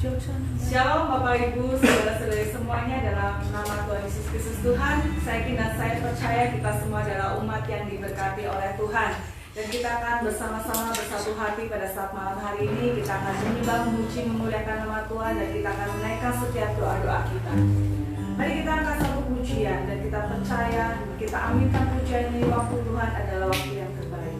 Shalom Bapak Ibu, saudara-saudari semuanya, dalam nama Tuhan Yesus Kristus Tuhan. Saya yakin dan saya percaya kita semua adalah umat yang diberkati oleh Tuhan. Dan kita akan bersama-sama bersatu hati pada saat malam hari ini. Kita akan menyembah, memuji, memuliakan nama Tuhan. Dan kita akan menaikkan setiap doa-doa kita. Mari kita angkat satu pujian. Dan kita percaya, kita aminkan pujian ini. Waktu Tuhan adalah waktu yang terbaik.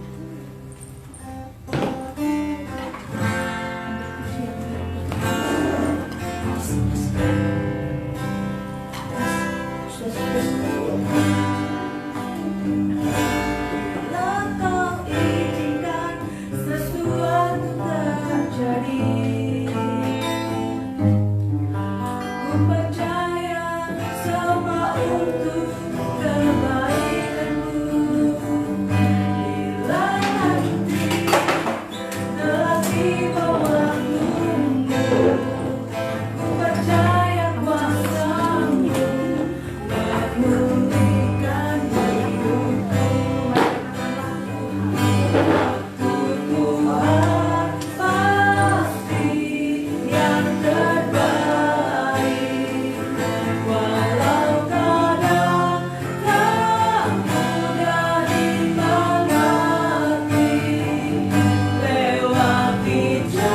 Lewati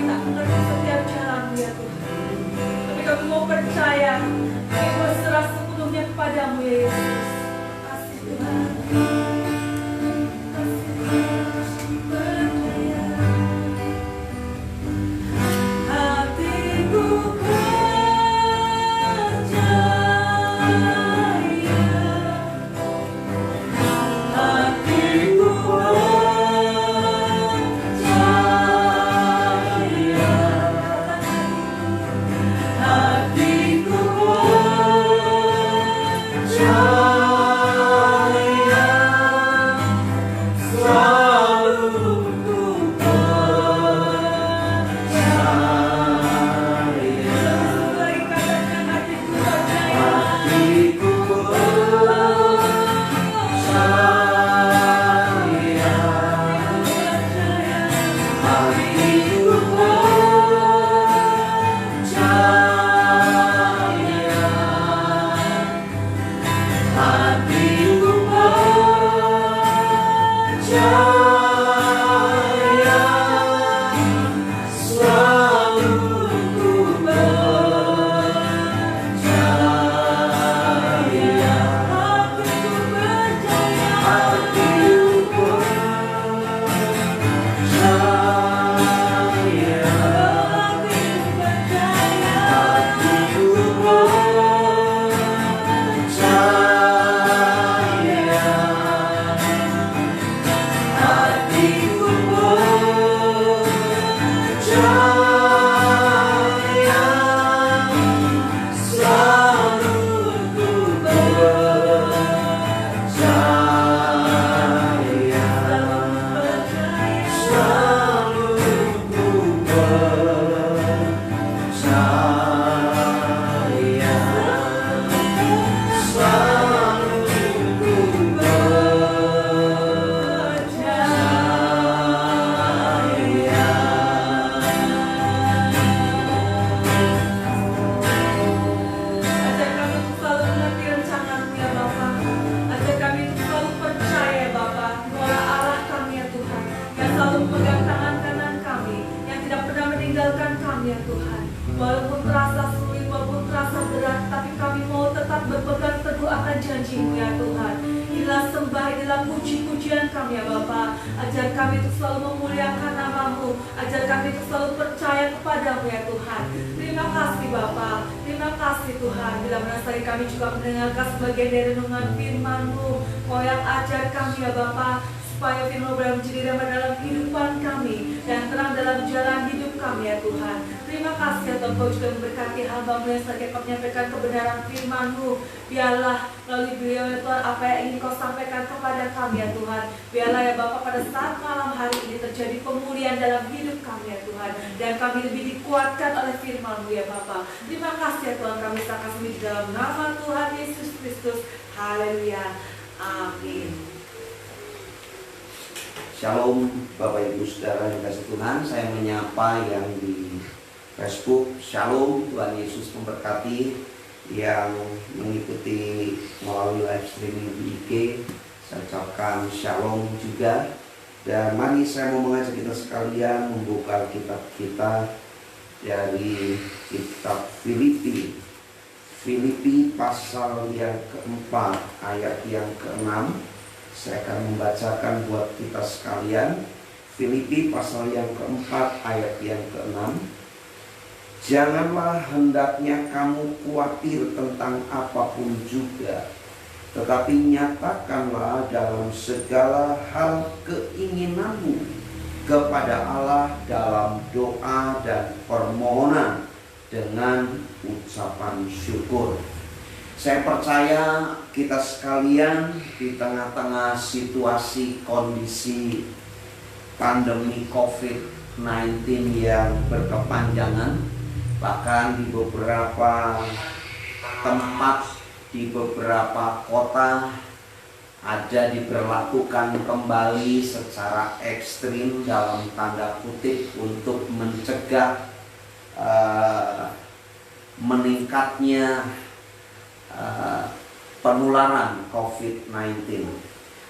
kami tak mengerti setiap jalan-Mu ya Tuhan. Tapi kami mau percaya, kami mau serah sepenuhnya kepadamu ya Yesus. Kasih Tuhan. Kasih Tuhan. Percaya. Hatiku Shalom Bapak Ibu Saudara yang kasih Tuhan, saya menyapa yang di Facebook. Shalom, Tuhan Yesus memberkati. Yang mengikuti melalui live streaming di IG, saya ucapkan shalom juga. Dan mari saya mau mengajak kita sekalian membuka kitab kita dari kitab Filipi. Filipi pasal yang keempat ayat yang keenam. Saya akan membacakan buat kita sekalian. Filipi pasal yang keempat ayat yang keenam. Janganlah hendaknya kamu khawatir tentang apapun juga, tetapi nyatakanlah dalam segala hal keinginanmu kepada Allah dalam doa dan permohonan dengan ucapan syukur. Saya percaya kita sekalian di tengah-tengah situasi kondisi pandemi COVID-19 yang berkepanjangan, bahkan di beberapa tempat, di beberapa kota ada diberlakukan kembali secara ekstrim dalam tanda kutip untuk mencegah meningkatnya penularan COVID-19.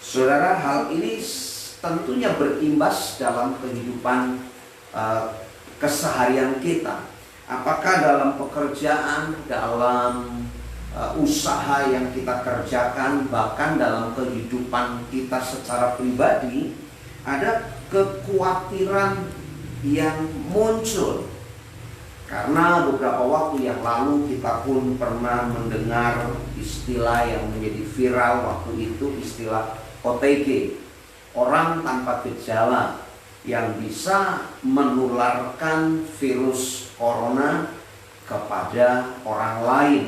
Saudara, hal ini tentunya berimbas dalam kehidupan keseharian kita. Apakah dalam pekerjaan, dalam usaha yang kita kerjakan, bahkan dalam kehidupan kita secara pribadi, ada kekhawatiran yang muncul. Karena beberapa waktu yang lalu kita pun pernah mendengar istilah yang menjadi viral waktu itu, istilah OTG, orang tanpa gejala, yang bisa menularkan virus corona kepada orang lain.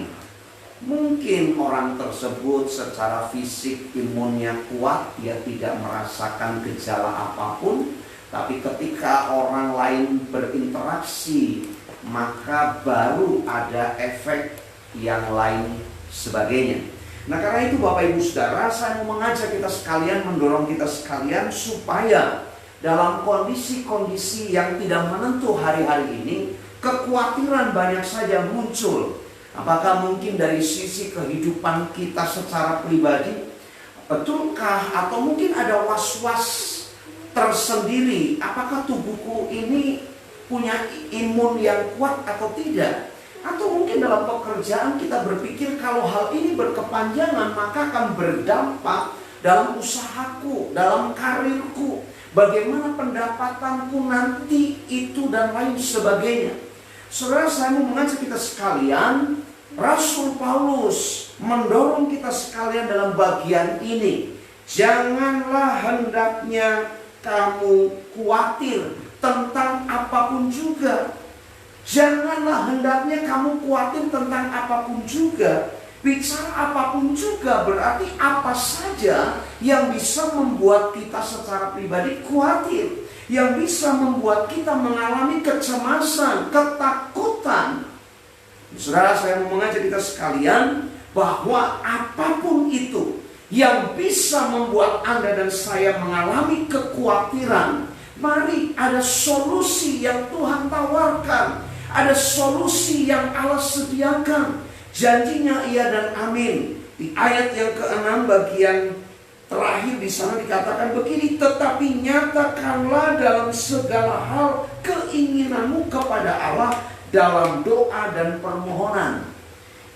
Mungkin orang tersebut secara fisik imunnya kuat, dia tidak merasakan gejala apapun, tapi ketika orang lain berinteraksi, maka baru ada efek yang lain sebagainya. Nah, karena itu Bapak Ibu Saudara, saya mau mengajak kita sekalian, mendorong kita sekalian supaya dalam kondisi-kondisi yang tidak menentu hari-hari ini, kekhawatiran banyak saja muncul. Apakah mungkin dari sisi kehidupan kita secara pribadi? Betulkah? Atau mungkin ada was-was tersendiri, apakah tubuhku ini punya imun yang kuat atau tidak? Atau mungkin dalam pekerjaan kita berpikir kalau hal ini berkepanjangan maka akan berdampak dalam usahaku, dalam karirku, bagaimana pendapatanku nanti, itu dan lain sebagainya. Saudara, saya mau mengajak kita sekalian, Rasul Paulus mendorong kita sekalian dalam bagian ini. Janganlah hendaknya kamu khawatir tentang apapun juga. Janganlah hendaknya kamu khawatir tentang apapun juga. Bicara apapun juga berarti apa saja yang bisa membuat kita secara pribadi khawatir, yang bisa membuat kita mengalami kecemasan, ketakutan. Saudara, saya mau mengajak kita sekalian bahwa apapun itu yang bisa membuat Anda dan saya mengalami kekhawatiran, mari ada solusi yang Tuhan tawarkan, ada solusi yang Allah sediakan. Janjinya iya dan amin. Di ayat yang ke-6 bagian terakhir di sana dikatakan begini, tetapi nyatakanlah dalam segala hal keinginanmu kepada Allah dalam doa dan permohonan.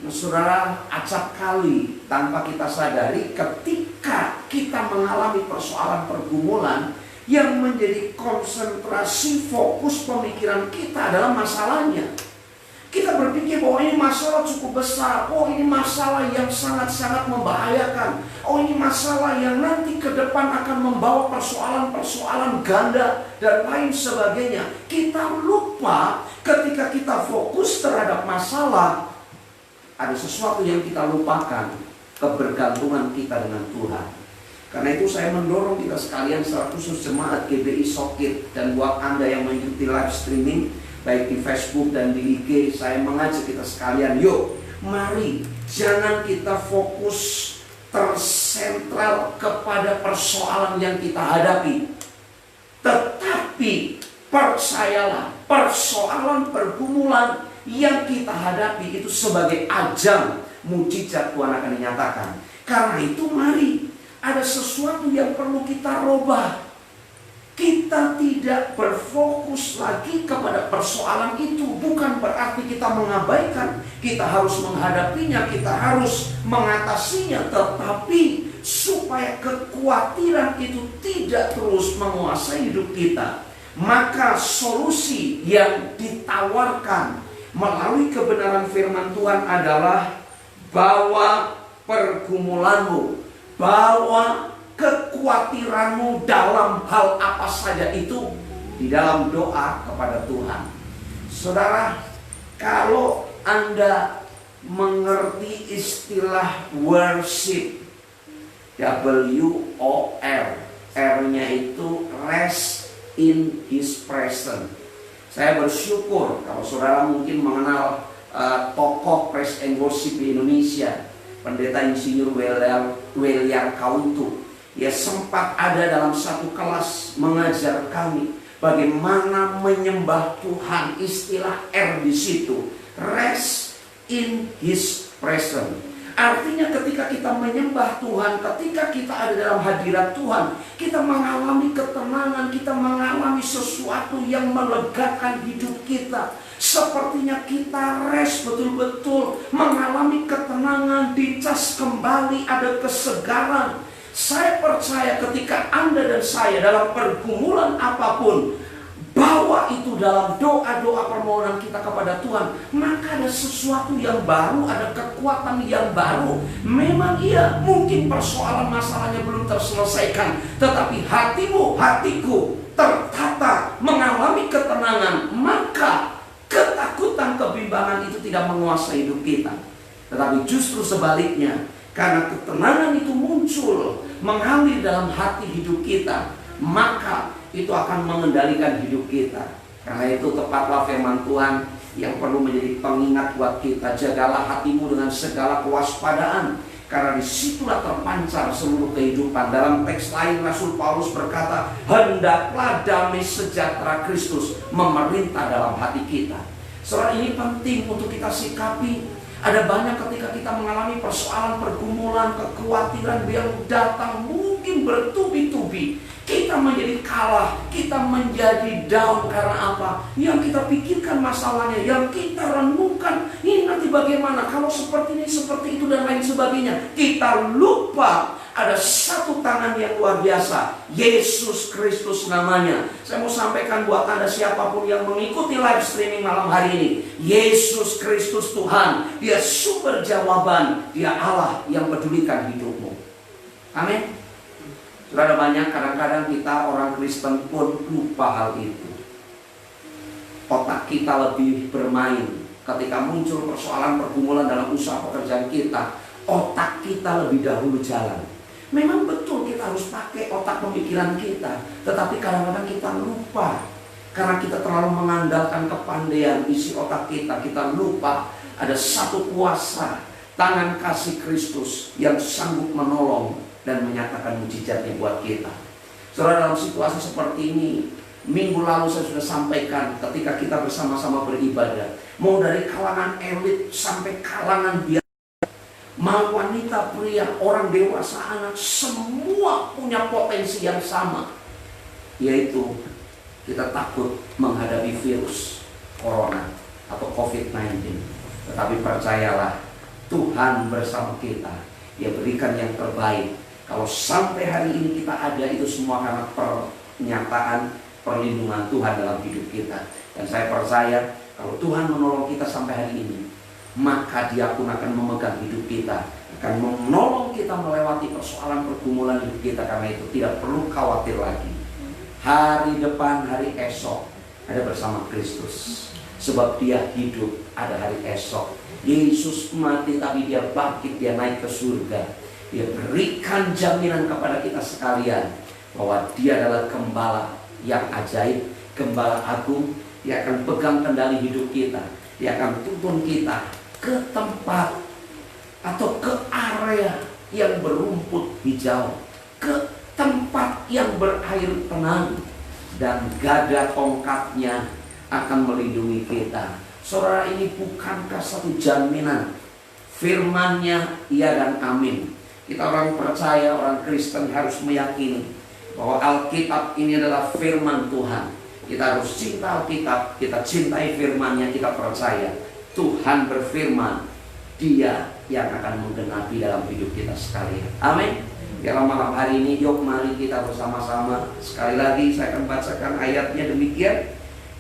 Nah, saudara, acap kali tanpa kita sadari, ketika kita mengalami persoalan pergumulan, yang menjadi konsentrasi fokus pemikiran kita adalah masalahnya. Kita berpikir bahwa ini masalah cukup besar, oh ini masalah yang sangat-sangat membahayakan, oh ini masalah yang nanti ke depan akan membawa persoalan-persoalan ganda dan lain sebagainya. Kita lupa ketika kita fokus terhadap masalah, ada sesuatu yang kita lupakan, kebergantungan kita dengan Tuhan. Karena itu saya mendorong kita sekalian secara khusus jemaat GBI Sokit, dan buat Anda yang mengikuti live streaming baik di Facebook dan di IG, saya mengajak kita sekalian, yuk mari jangan kita fokus tersentral kepada persoalan yang kita hadapi, tetapi percayalah, persoalan pergumulan yang kita hadapi itu sebagai ajang mujizat Tuhan akan dinyatakan. Karena itu mari, ada sesuatu yang perlu kita rubah. Kita tidak berfokus lagi kepada persoalan itu. Bukan berarti kita mengabaikan, kita harus menghadapinya, kita harus mengatasinya. Tetapi supaya kekhawatiran itu tidak terus menguasai hidup kita, maka solusi yang ditawarkan melalui kebenaran firman Tuhan adalah bawa pergumulanmu, bawa kekhawatiranmu dalam hal apa saja itu di dalam doa kepada Tuhan. Saudara, kalau Anda mengerti istilah worship, WOR, R-nya itu rest in His presence. Saya bersyukur kalau saudara mungkin mengenal tokoh praise and worship di Indonesia, Pendeta Insinyur Weliar Kauntu. Ia sempat ada dalam satu kelas mengajar kami bagaimana menyembah Tuhan. Istilah R di situ, rest in His presence. Artinya ketika kita menyembah Tuhan, ketika kita ada dalam hadirat Tuhan, kita mengalami ketenangan, kita mengalami sesuatu yang melegakan hidup kita. Sepertinya kita rest betul-betul, mengalami ketenangan, dicas kembali, ada kesegaran. Saya percaya ketika Anda dan saya dalam pergumulan apapun, bawa itu dalam doa-doa permohonan kita kepada Tuhan, maka ada sesuatu yang baru, ada kekuatan yang baru. Memang iya, mungkin persoalan masalahnya belum terselesaikan, tetapi hatimu, hatiku tertata, mengalami ketenangan, maka ketakutan, kebimbangan itu tidak menguasai hidup kita. Tetapi justru sebaliknya, karena ketenangan itu muncul, mengalir dalam hati hidup kita, maka itu akan mengendalikan hidup kita. Karena itu tepatlah firman Tuhan yang perlu menjadi pengingat buat kita. Jagalah hatimu dengan segala kewaspadaan, karena disitulah terpancar seluruh kehidupan. Dalam teks lain Rasul Paulus berkata, hendaklah damai sejahtera Kristus memerintah dalam hati kita. Soal ini penting untuk kita sikapi. Ada banyak ketika kita mengalami persoalan, pergumulan, kekhawatiran yang datang mungkin bertubi-tubi, kita menjadi kalah, kita menjadi down. Karena apa? Yang kita pikirkan masalahnya, yang kita renungkan, ini nanti bagaimana kalau seperti ini, seperti itu, dan lain sebagainya. Kita lupa ada satu tangan yang luar biasa, Yesus Kristus namanya. Saya mau sampaikan buat Anda, siapapun yang mengikuti live streaming malam hari ini, Yesus Kristus Tuhan, Dia sumber jawaban, Dia Allah yang pedulikan hidupmu. Amin. Sudah ada banyak, kadang-kadang kita orang Kristen pun lupa hal itu. Otak kita lebih bermain ketika muncul persoalan, pergumulan dalam usaha pekerjaan kita. Otak kita lebih dahulu jalan. Memang betul kita harus pakai otak pemikiran kita, tetapi kadang-kadang kita lupa. Karena kita terlalu mengandalkan kepandaian isi otak kita, kita lupa ada satu kuasa, tangan kasih Kristus yang sanggup menolong dan menyatakan mujizatnya buat kita. Saudara, dalam situasi seperti ini, minggu lalu saya sudah sampaikan ketika kita bersama-sama beribadah, mau dari kalangan elit sampai kalangan biasa, mau wanita, pria, orang dewasa, anak, semua punya potensi yang sama, yaitu kita takut menghadapi virus corona atau COVID-19. Tetapi percayalah, Tuhan bersama kita. Dia berikan yang terbaik. Kalau sampai hari ini kita ada, itu semua karena pernyataan perlindungan Tuhan dalam hidup kita. Dan saya percaya kalau Tuhan menolong kita sampai hari ini, maka Dia pun akan memegang hidup kita, akan menolong kita melewati persoalan pergumulan hidup kita. Karena itu tidak perlu khawatir lagi. Hari depan, hari esok ada bersama Kristus. Sebab Dia hidup, ada hari esok. Yesus mati tapi Dia bangkit, Dia naik ke surga. Dia berikan jaminan kepada kita sekalian bahwa Dia adalah gembala yang ajaib, gembala agung. Dia akan pegang kendali hidup kita. Dia akan tuntun kita ke tempat atau ke area yang berumput hijau, ke tempat yang berair tenang, dan gada tongkatnya akan melindungi kita. Saudara, ini bukankah satu jaminan? Firman-Nya iya dan amin. Kita orang percaya, orang Kristen harus meyakini bahwa Alkitab ini adalah firman Tuhan. Kita harus cinta Alkitab, kita cintai firman-Nya, kita percaya Tuhan berfirman, Dia yang akan menggenapi dalam hidup kita sekalian. Amin. Dalam malam hari ini, yuk mari kita bersama-sama. Sekali lagi saya akan bacakan ayatnya demikian.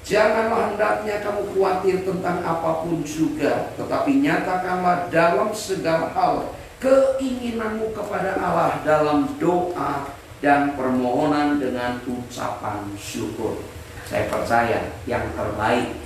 Janganlah hendaknya kamu khawatir tentang apapun juga, tetapi nyatakanlah dalam segala hal keinginanmu kepada Allah dalam doa dan permohonan dengan ucapan syukur. Saya percaya yang terbaik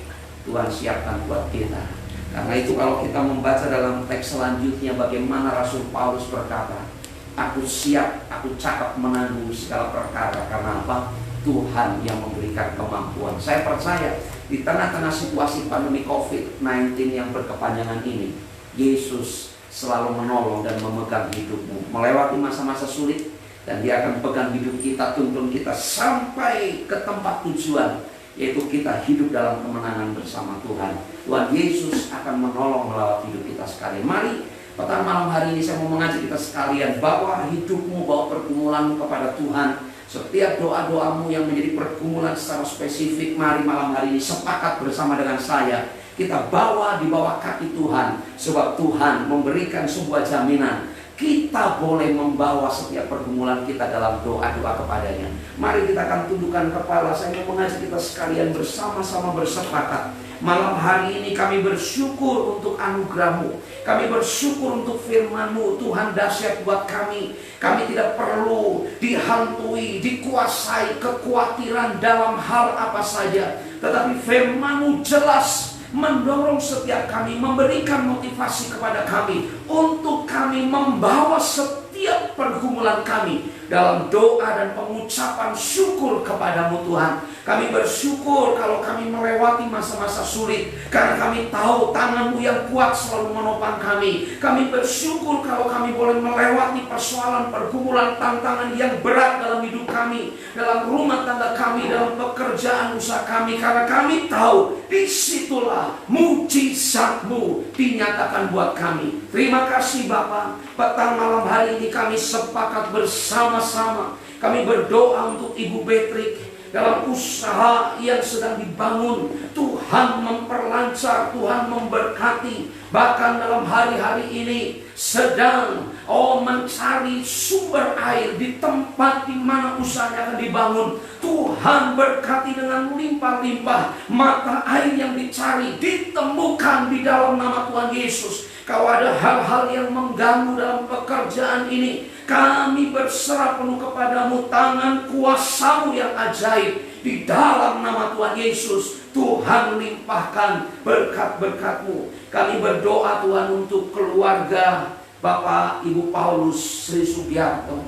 Tuhan siapkan buat kita. Karena itu kalau kita membaca dalam teks selanjutnya, bagaimana Rasul Paulus berkata, aku siap, aku cakap menanggung segala perkara. Karena apa? Tuhan yang memberikan kemampuan. Saya percaya di tengah-tengah situasi pandemi COVID-19 yang berkepanjangan ini, Yesus selalu menolong dan memegang hidupmu melewati masa-masa sulit, dan Dia akan pegang hidup kita, tuntun kita sampai ke tempat tujuan, yaitu kita hidup dalam kemenangan bersama Tuhan. Tuhan Yesus akan menolong melewati hidup kita sekali. Mari Petang malam hari ini saya mau mengajak kita sekalian, bawa hidupmu, bawa pergumulanmu kepada Tuhan. Setiap doa-doamu yang menjadi pergumulan secara spesifik, mari malam hari ini sepakat bersama dengan saya. Kita bawa di bawah kaki Tuhan, sebab Tuhan memberikan sebuah jaminan. Kita boleh membawa setiap pergumulan kita dalam doa-doa kepadanya. Mari kita akan tundukkan kepala. Saya mau mengajak kita sekalian bersama-sama bersepakat. Malam hari ini kami bersyukur untuk anugerah-Mu. Kami bersyukur untuk firman-Mu. Tuhan, dahsyat buat kami. Kami tidak perlu dihantui, dikuasai kekhawatiran dalam hal apa saja. Tetapi firman-Mu jelas mendorong setiap kami, memberikan motivasi kepada kami untuk kami membawa setiap pergumulan kami dalam doa dan pengucapan syukur kepadamu Tuhan. Kami bersyukur kalau kami melewati masa-masa sulit, karena kami tahu tangan-Mu yang kuat selalu menopang kami. Kami bersyukur kalau kami boleh melewati persoalan, pergumulan, tantangan yang berat dalam hidup kami, dalam rumah tangga kami, dalam pekerjaan usaha kami, karena kami tahu disitulah mujizat-Mu dinyatakan buat kami. Terima kasih Bapa. Petang malam hari ini kami sepakat bersama-sama. Kami berdoa untuk Ibu Betrik dalam usaha yang sedang dibangun. Tuhan memperlancar, Tuhan memberkati. Bahkan dalam hari-hari ini sedang mencari sumber air di tempat di mana usahanya akan dibangun. Tuhan berkati dengan limpah-limpah. Mata air yang dicari ditemukan di dalam nama Tuhan Yesus. Kalau ada hal-hal yang mengganggu dalam pekerjaan ini, kami berserah penuh kepadamu. Tangan kuasa-Mu yang ajaib di dalam nama Tuhan Yesus. Tuhan limpahkan berkat-berkat-Mu. Kami berdoa Tuhan untuk keluarga Bapak Ibu Paulus Sri Sugiarto.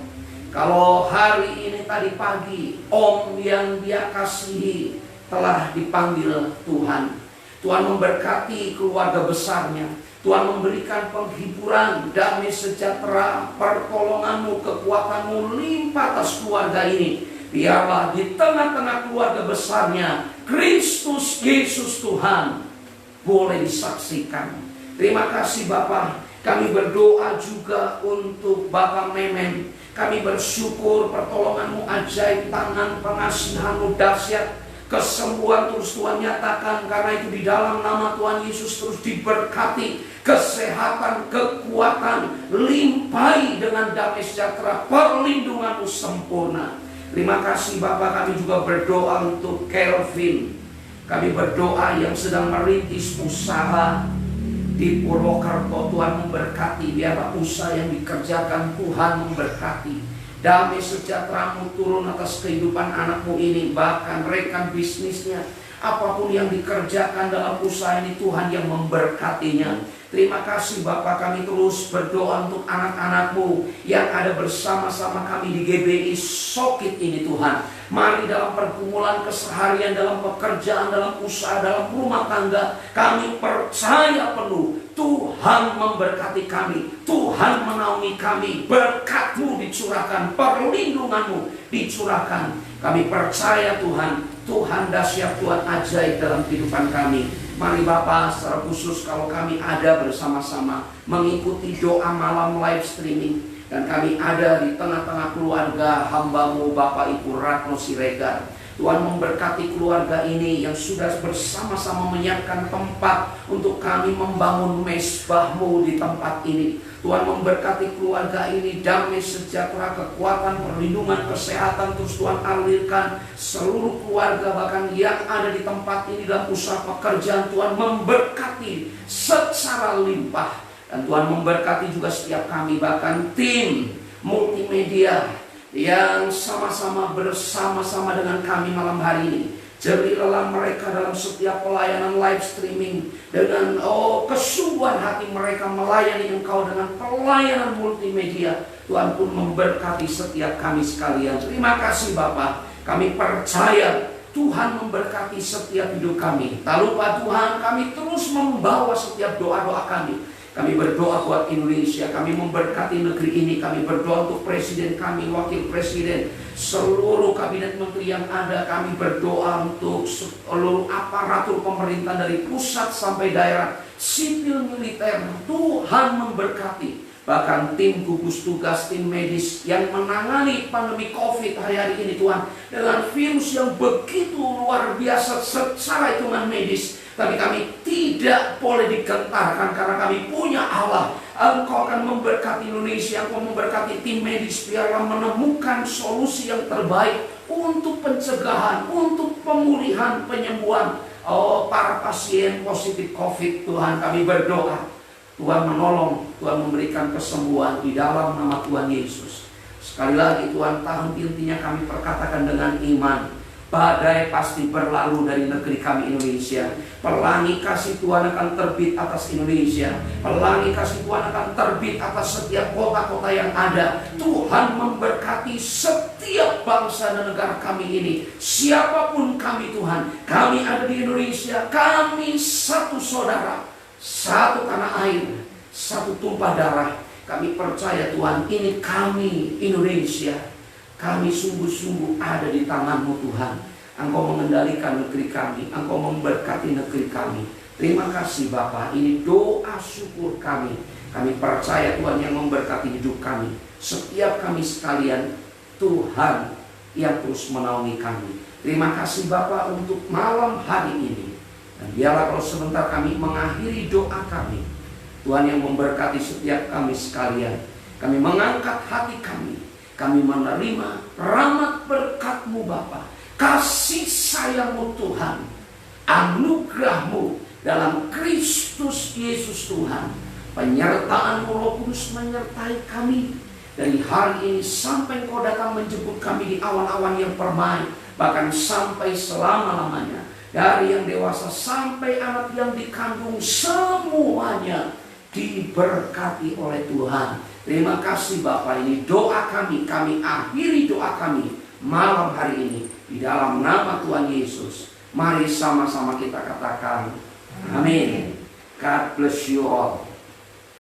Kalau hari ini tadi pagi Om yang dia kasihi telah dipanggil Tuhan. Tuhan memberkati keluarga besarnya. Tuhan memberikan penghiburan, damai sejahtera, pertolongan-Mu, kekuatan-Mu limpah atas keluarga ini. Biarlah di tengah-tengah keluarga besarnya Kristus Yesus Tuhan boleh disaksikan. Terima kasih Bapak. Kami berdoa juga untuk Bapak Memen. Kami bersyukur pertolongan-Mu ajaib, tangan pengasihan-Mu dahsyat. Kesembuhan terus Tuhan nyatakan, karena itu di dalam nama Tuhan Yesus terus diberkati. Kesehatan, kekuatan, limpahi dengan damai sejahtera, perlindungan-Mu sempurna. Terima kasih Bapak. Kami juga berdoa untuk Kelvin. Kami berdoa yang sedang merintis usaha di Purwokerto. Tuhan memberkati. Biarlah usaha yang dikerjakan Tuhan memberkati. Damai sejahtera-Mu turun atas kehidupan anak-Mu ini, bahkan rekan bisnisnya. Apapun yang dikerjakan dalam usaha ini, Tuhan yang memberkatinya. Terima kasih Bapak. Kami terus berdoa untuk anak-anak-Mu yang ada bersama-sama kami di GBI Sokit ini Tuhan. Mari dalam pergumulan keseharian, dalam pekerjaan, dalam usaha, dalam rumah tangga, kami percaya penuh Tuhan memberkati kami, Tuhan menaungi kami, berkat-Mu dicurahkan, perlindungan-Mu dicurahkan. Kami percaya Tuhan, Tuhan dahsyat, Tuhan ajaib dalam kehidupan kami. Mari Bapak, secara khusus kalau kami ada bersama-sama mengikuti doa malam live streaming, dan kami ada di tengah-tengah keluarga hamba-Mu Bapak Ibu Ratno Siregar. Tuhan memberkati keluarga ini yang sudah bersama-sama menyiapkan tempat untuk kami membangun mesbah-Mu di tempat ini. Tuhan memberkati keluarga ini, damai sejahtera, kekuatan, perlindungan, kesehatan terus Tuhan alirkan. Seluruh keluarga bahkan yang ada di tempat ini dalam usaha pekerjaan, Tuhan memberkati secara limpah. Dan Tuhan memberkati juga setiap kami, bahkan tim multimedia yang sama-sama bersama-sama dengan kami malam hari ini. Jerilah mereka dalam setiap pelayanan live streaming dengan kesungguhan hati mereka melayani Engkau dengan pelayanan multimedia. Tuhan pun memberkati setiap kami sekalian. Terima kasih Bapak. Kami percaya Tuhan memberkati setiap hidup kami. Tak lupa Tuhan, kami terus membawa setiap doa-doa kami Kami berdoa buat Indonesia, kami memberkati negeri ini, kami berdoa untuk presiden kami, wakil presiden, seluruh kabinet menteri yang ada. Kami berdoa untuk seluruh aparatur pemerintah dari pusat sampai daerah, sipil militer. Tuhan memberkati. Bahkan tim gugus tugas, tim medis yang menangani pandemi COVID hari-hari ini Tuhan, dengan virus yang begitu luar biasa secara hitungan medis. Tapi kami tidak boleh digentarkan karena kami punya Allah. Engkau akan memberkati Indonesia, Engkau memberkati tim medis. Biarlah menemukan solusi yang terbaik untuk pencegahan, untuk pemulihan, penyembuhan para pasien positif COVID. Tuhan, kami berdoa Tuhan menolong, Tuhan memberikan kesembuhan di dalam nama Tuhan Yesus. Sekali lagi Tuhan, tahun intinya kami perkatakan dengan iman. Badai pasti berlalu dari negeri kami Indonesia. Pelangi kasih Tuhan akan terbit atas Indonesia. Pelangi kasih Tuhan akan terbit atas setiap kota-kota yang ada. Tuhan memberkati setiap bangsa dan negara kami ini. Siapapun kami Tuhan, kami ada di Indonesia. Kami satu saudara, satu tanah air, satu tumpah darah. Kami percaya Tuhan, ini kami Indonesia. Kami sungguh-sungguh ada di tangan-Mu Tuhan. Engkau mengendalikan negeri kami, Engkau memberkati negeri kami. Terima kasih Bapa, ini doa syukur kami. Kami percaya Tuhan yang memberkati hidup kami. Setiap kami sekalian, Tuhan yang terus menaungi kami. Terima kasih Bapa untuk malam hari ini. Dan biarlah kalau sebentar kami mengakhiri doa kami, Tuhan yang memberkati setiap kami sekalian. Kami mengangkat hati kami. Kami menerima rahmat berkat-Mu Bapa, kasih sayang-Mu Tuhan, anugerah-Mu dalam Kristus Yesus Tuhan. Penyertaan-Mu Roh Kudus menyertai kami dari hari ini sampai Engkau datang menjemput kami di awan-awan yang permai, bahkan sampai selama-lamanya. Dari yang dewasa sampai anak yang dikandung, semuanya diberkati oleh Tuhan. Terima kasih Bapak, ini doa kami akhiri doa kami malam hari ini di dalam nama Tuhan Yesus. Mari sama-sama kita katakan amin. God bless you all.